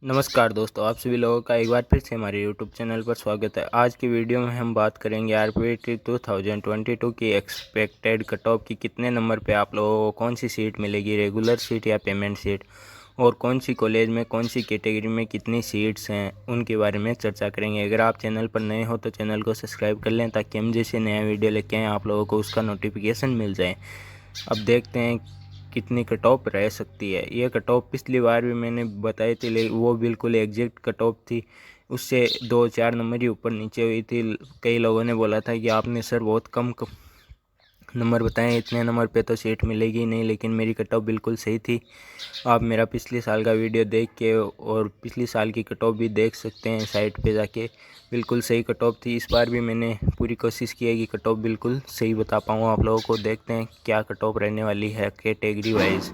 नमस्कार दोस्तों, आप सभी लोगों का एक बार फिर से हमारे यूट्यूब चैनल पर स्वागत है। आज की वीडियो में हम बात करेंगे आरपीटी 2022 की एक्सपेक्टेड कट ऑफ की कितने नंबर पे आप लोगों को कौन सी सीट मिलेगी, रेगुलर सीट या पेमेंट सीट, और कौन सी कॉलेज में कौन सी कैटेगरी में कितनी सीट्स हैं उनके बारे में चर्चा करेंगे। अगर आप चैनल पर नए हो तो चैनल को सब्सक्राइब कर लें ताकि हम जैसे नया वीडियो लेके आएँ आप लोगों को उसका नोटिफिकेशन मिल जाए। अब देखते हैं कितनी कट ऑफ रह सकती है। ये कट ऑफ पिछली बार भी मैंने बताई थी, लेकिन वो बिल्कुल एग्जैक्ट कट ऑफ थी, उससे 2-4 नंबर ही ऊपर नीचे हुई थी। कई लोगों ने बोला था कि आपने सर बहुत कम नंबर बताएं, इतने नंबर पे तो सीट मिलेगी नहीं, लेकिन मेरी कट ऑफ बिल्कुल सही थी। आप मेरा पिछले साल का वीडियो देख के और पिछले साल की कट ऑफ भी देख सकते हैं साइट पे जाके, बिल्कुल सही कट ऑफ थी। इस बार भी मैंने पूरी कोशिश की है कि कट ऑफ बिल्कुल सही बता पाऊँ आप लोगों को। देखते हैं क्या कट ऑफ रहने वाली है कैटेगरी वाइज।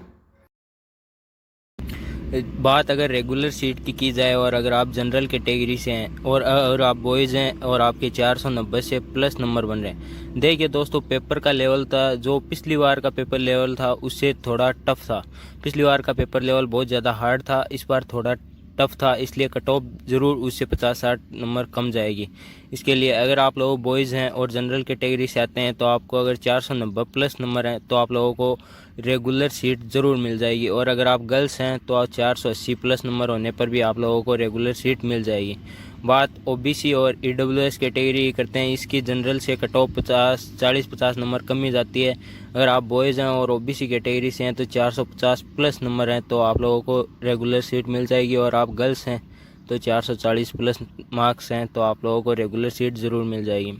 बात अगर रेगुलर सीट की जाए और अगर आप जनरल कैटेगरी से हैं और आप बॉयज़ हैं और आपके 490 से प्लस नंबर बन रहे हैं, देखिए दोस्तों, पेपर का लेवल था जो पिछली बार का पेपर लेवल था उससे थोड़ा टफ था। पिछली बार का पेपर लेवल बहुत ज़्यादा हार्ड था, इस बार थोड़ा टफ था, इसलिए कट ऑफ ज़रूर उससे 50-60 नंबर कम जाएगी। इसके लिए अगर आप लोग बॉयज़ हैं और जनरल कैटेगरी से आते हैं तो आपको अगर 490 प्लस नंबर हैं तो आप लोगों को रेगुलर सीट ज़रूर मिल जाएगी, और अगर आप गर्ल्स हैं तो 480 प्लस नंबर होने पर भी आप लोगों को रेगुलर सीट मिल जाएगी। बात ओबीसी और ईडब्ल्यूएस कैटेगरी की करते हैं, इसकी जनरल से कट ऑफ 40-50 नंबर कम ही जाती है। अगर आप बॉयज़ हैं और ओबीसी कैटेगरी से हैं तो 450 प्लस नंबर हैं तो आप लोगों को रेगुलर सीट मिल जाएगी, और आप गर्ल्स हैं तो 440 प्लस मार्क्स हैं तो आप लोगों को रेगुलर सीट ज़रूर मिल जाएगी।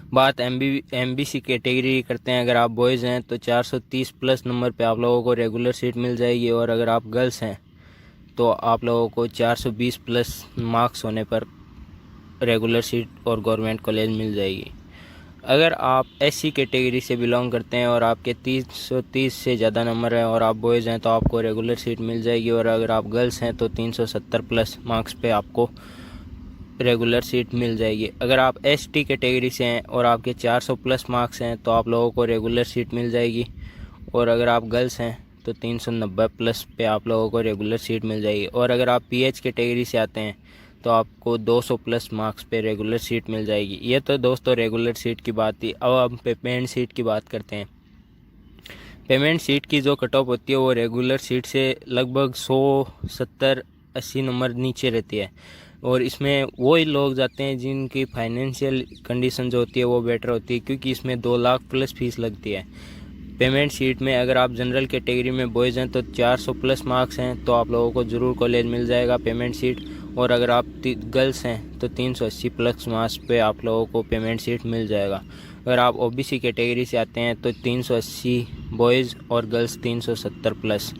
बात एमबीसी कैटेगरी करते हैं, अगर आप बॉयज़ हैं तो 430 प्लस नंबर पे आप लोगों को रेगुलर सीट मिल जाएगी, और अगर आप गर्ल्स हैं तो आप लोगों को 420 प्लस मार्क्स होने पर रेगुलर सीट और गवर्नमेंट कॉलेज मिल जाएगी। अगर आप एससी कैटेगरी से बिलोंग करते हैं और आपके 330 से ज़्यादा नंबर हैं और आप बॉयज़ हैं तो आपको रेगुलर सीट मिल जाएगी, और अगर आप गर्ल्स हैं तो 370 प्लस मार्क्स पे आपको रेगुलर सीट मिल जाएगी। अगर आप एसटी कैटेगरी से हैं और आपके 400 प्लस मार्क्स हैं तो आप लोगों को रेगुलर सीट मिल जाएगी, और अगर आप गर्ल्स हैं तो 390 प्लस पे आप लोगों को रेगुलर सीट मिल जाएगी, और अगर आप पीएच कैटेगरी से आते हैं तो आपको 200 प्लस मार्क्स पे रेगुलर सीट मिल जाएगी। ये तो दोस्तों रेगुलर सीट की बात थी। अब हम पेमेंट सीट की बात करते हैं। पेमेंट सीट की जो कट ऑफ होती है वो रेगुलर सीट से लगभग 170-80 नंबर नीचे रहती है, और इसमें वो ही लोग जाते हैं जिनकी फाइनेंशियल कंडीशन जो होती है वो बेटर होती है, क्योंकि इसमें 2 लाख प्लस फीस लगती है। पेमेंट सीट में अगर आप जनरल कैटेगरी में बॉयज़ हैं तो 400 प्लस मार्क्स हैं तो आप लोगों को ज़रूर कॉलेज मिल जाएगा पेमेंट सीट, और अगर आप गर्ल्स हैं तो 380 प्लस मार्क्स पे आप लोगों को पेमेंट सीट मिल जाएगा। अगर आप ओबीसी कैटेगरी से आते हैं तो 380 बॉयज़ और गर्ल्स 370 प्लस।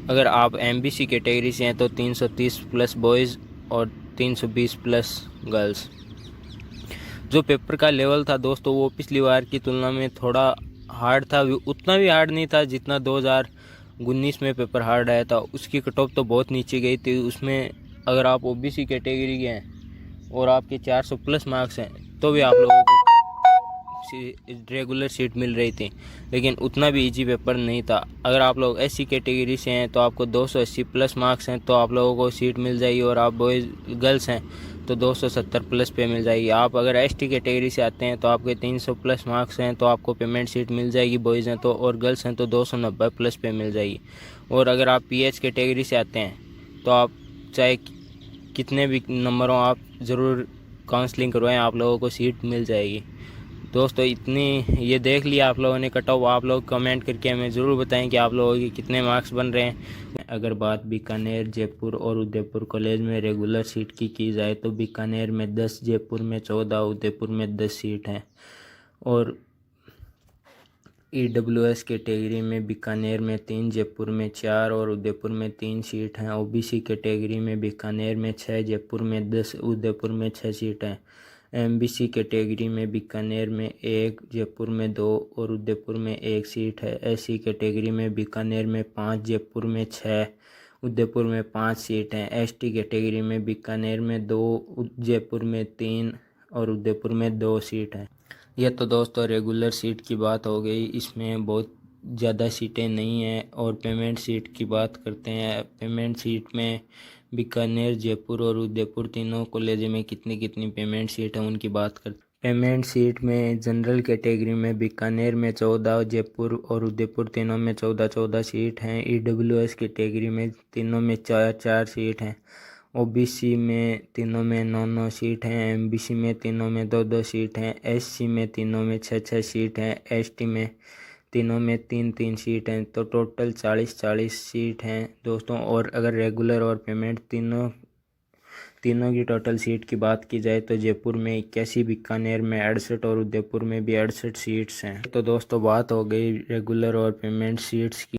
अगर आप एमबीसी कैटेगरी से हैं तो 330 प्लस बॉयज़ और 320 प्लस गर्ल्स। जो पेपर का लेवल था दोस्तों वो पिछली बार की तुलना में थोड़ा हार्ड था, उतना भी हार्ड नहीं था जितना 2019 में पेपर हार्ड आया था। उसकी कट ऑफ तो बहुत नीचे गई थी। उसमें अगर आप ओबीसी कैटेगरी के हैं और आपके 400 प्लस मार्क्स हैं तो भी आप लोगों को रेगुलर सीट मिल रही थी, लेकिन उतना भी इजी पेपर नहीं था। अगर आप लोग एससी कैटेगरी से हैं तो आपको 280 प्लस मार्क्स हैं तो आप लोगों को सीट मिल जाएगी, और आप बॉयज़ गर्ल्स हैं तो 270 प्लस पे मिल जाएगी। आप अगर एसटी कैटेगरी से आते हैं तो आपके 300 प्लस मार्क्स हैं तो आपको पेमेंट सीट मिल जाएगी, बॉयज़ हैं तो, और गर्ल्स हैं तो 290 प्लस पे मिल जाएगी। और अगर आप पीएच कैटेगरी से आते हैं तो आप चाहे कितने भी नंबर हों आप ज़रूर काउंसलिंग करवाएं, आप लोगों को सीट मिल जाएगी। दोस्तों इतनी ये देख लिया आप लोगों ने कट ऑफ, आप लोग कमेंट करके हमें ज़रूर बताएं कि आप लोगों के कितने मार्क्स बन रहे हैं। अगर बात बीकानेर, जयपुर और उदयपुर कॉलेज में रेगुलर सीट की जाए तो बीकानेर में 10, जयपुर में 14, उदयपुर में 10 सीट हैं, और ईडब्ल्यूएस कैटेगरी में बीकानेर में 3, जयपुर में 4 और उदयपुर में 3 सीट हैं। ओबीसी कैटेगरी में बीकानेर में 6, जयपुर में 10, उदयपुर में 6 सीट हैं। एमबीसी कैटेगरी में बीकानेर में 1, जयपुर में 2 और उदयपुर में 1 सीट है। एससी कैटेगरी में बीकानेर में 5, जयपुर में 6, उदयपुर में 5 सीट हैं। एसटी कैटेगरी में बीकानेर में 2, जयपुर में 3 और उदयपुर में 2 सीट हैं। यह तो दोस्तों रेगुलर सीट की बात हो गई। इसमें बहुत ज़्यादा सीटें नहीं हैं। और पेमेंट सीट की बात करते हैं। पेमेंट सीट में बीकानेर, जयपुर और उदयपुर तीनों कॉलेज में कितनी कितनी पेमेंट सीट है उनकी बात करते हैं। पेमेंट सीट में जनरल कैटेगरी में बीकानेर में 14, जयपुर और उदयपुर तीनों में 14-14 सीट हैं। ईडब्ल्यूएस कैटेगरी में तीनों में 4-4 सीट हैं। ओबीसी में तीनों में 9-9 सीट हैं। एमबीसी में तीनों में 2-2 सीट हैं। एससी में तीनों में 6-6 सीट हैं। एसटी में तीनों में 3-3 सीट हैं। तो टोटल 40-40 सीट हैं दोस्तों। और अगर रेगुलर और पेमेंट तीनों की टोटल सीट की बात की जाए तो जयपुर में 81, बीकानेर में 68 और उदयपुर में भी 68 सीट्स हैं। तो दोस्तों बात हो गई रेगुलर और पेमेंट सीट्स की।